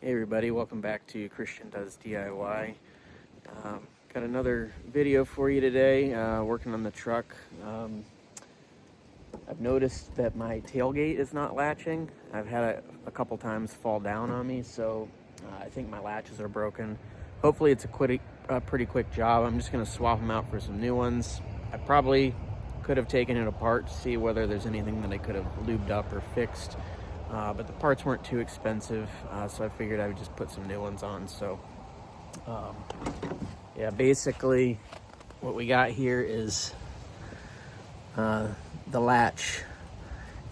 Hey everybody, welcome back to Christian Does DIY. Got another video for you today, working on the truck. I've noticed that my tailgate is not latching. I've had it a couple times fall down on me, so I think my latches are broken. Hopefully it's a pretty quick job. I'm just going to swap them out for some new ones. I probably could have taken it apart to see whether there's anything that I could have lubed up or fixed. But the parts weren't too expensive, so I figured I would just put some new ones on. So, yeah, basically what we got here is the latch.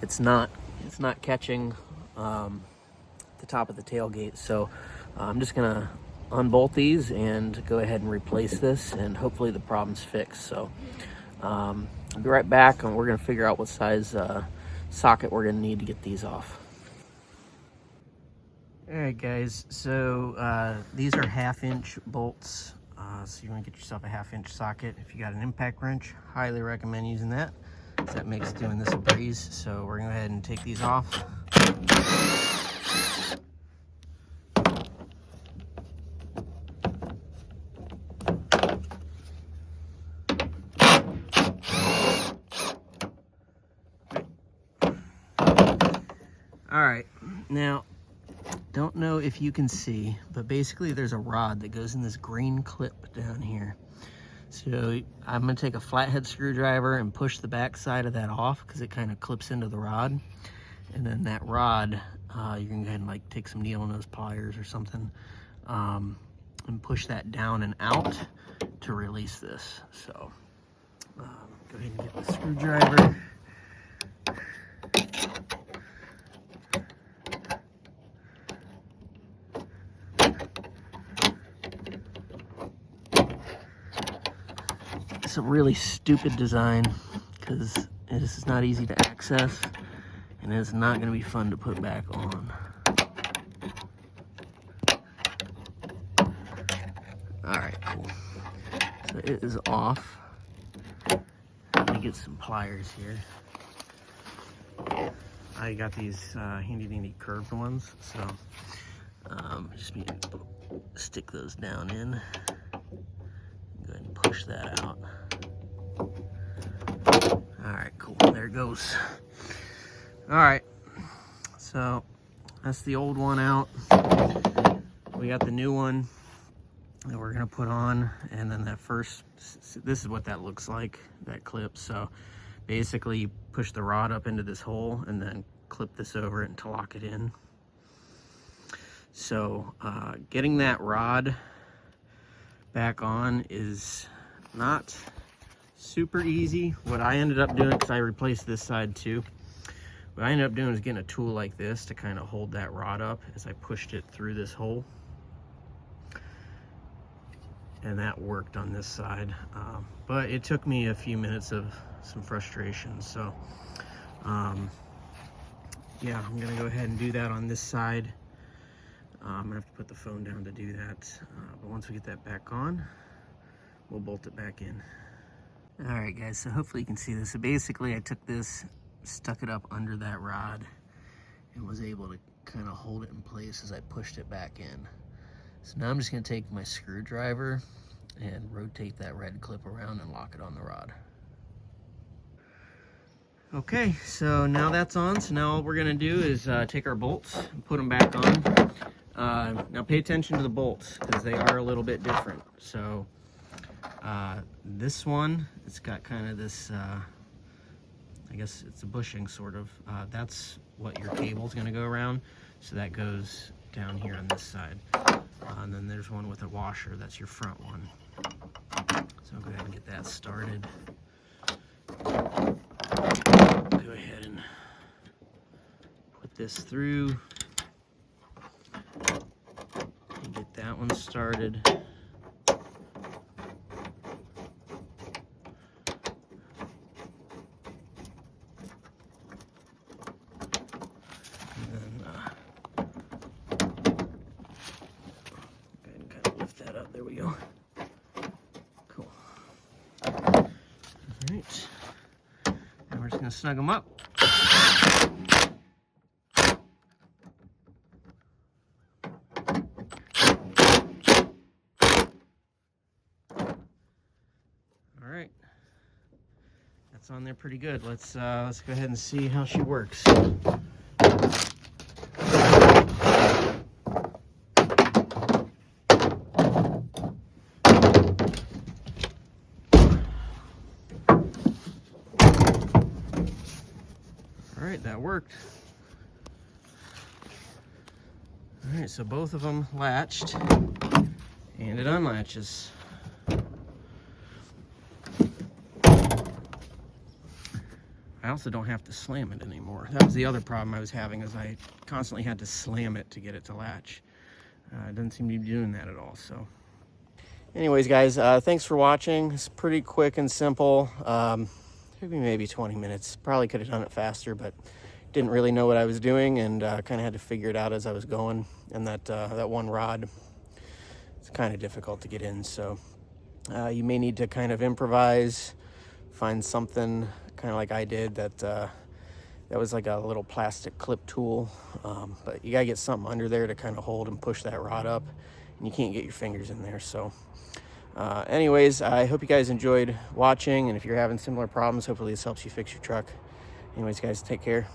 It's not catching the top of the tailgate. So I'm just gonna unbolt these and go ahead and replace this, and hopefully the problem's fixed. So I'll be right back, and we're gonna figure out what size socket we're gonna need to get these off. Alright guys, so these are 1/2-inch bolts, so you want to get yourself a 1/2-inch socket. If you got an impact wrench, highly recommend using that, because that makes doing this a breeze. So we're going to go ahead and take these off. Alright, now don't know if you can see, but basically there's a rod that goes in this green clip down here. So I'm going to take a flathead screwdriver and push the back side of that off, because it kind of clips into the rod. And then that rod, you can go ahead and like take some needle nose pliers or something, and push that down and out to release this. So go ahead and get the screwdriver. It's a really stupid design, because this is not easy to access, and it's not going to be fun to put back on. Alright, cool. So it is off. Let me get some pliers here. I got these handy dandy curved ones, so just need to stick those down in. Go ahead and push that out. Alright, cool. There it goes. Alright, so that's the old one out. We got the new one that we're going to put on, and then that first, this is what that looks like, that clip. So basically you push the rod up into this hole and then clip this over it to lock it in. So getting that rod back on is not super easy. What I ended up doing, because I replaced this side too, what I ended up doing is getting a tool like this to kind of hold that rod up as I pushed it through this hole, and that worked on this side, but it took me a few minutes of some frustration. So yeah, I'm gonna go ahead and do that on this side. I'm gonna have to put the phone down to do that, but once we get that back on, we'll bolt it back in. All right guys, so hopefully you can see this. So basically I took this, stuck it up under that rod, and was able to kind of hold it in place as I pushed it back in. So now I'm just gonna take my screwdriver and rotate that red clip around and lock it on the rod. Okay, so now that's on. So now all we're gonna do is take our bolts and put them back on. Now pay attention to the bolts, because they are a little bit different. So this one, it's got kind of this, I guess it's a bushing sort of. That's what your cable's gonna go around. So that goes down here on this side. And then there's one with a washer, that's your front one. So I'll go ahead and get that started. Go ahead and put this through and get that one started. There we go. Cool. All right. Now we're just going to snug them up. It's on there pretty good. Let's go ahead and see how she works. All right, that worked. All right, so both of them latched, and it unlatches. I also don't have to slam it anymore. That was the other problem I was having, is I constantly had to slam it to get it to latch. It doesn't seem to be doing that at all, so. Anyways, guys, thanks for watching. It's pretty quick and simple. Took me maybe 20 minutes. Probably could have done it faster, but didn't really know what I was doing, and kind of had to figure it out as I was going. And that one rod, it's kind of difficult to get in, so you may need to kind of improvise, find something kind of like I did that was like a little plastic clip tool, but you gotta get something under there to kind of hold and push that rod up, and you can't get your fingers in there. So anyways, I hope you guys enjoyed watching, and if you're having similar problems, hopefully this helps you fix your truck. Anyways, guys, take care.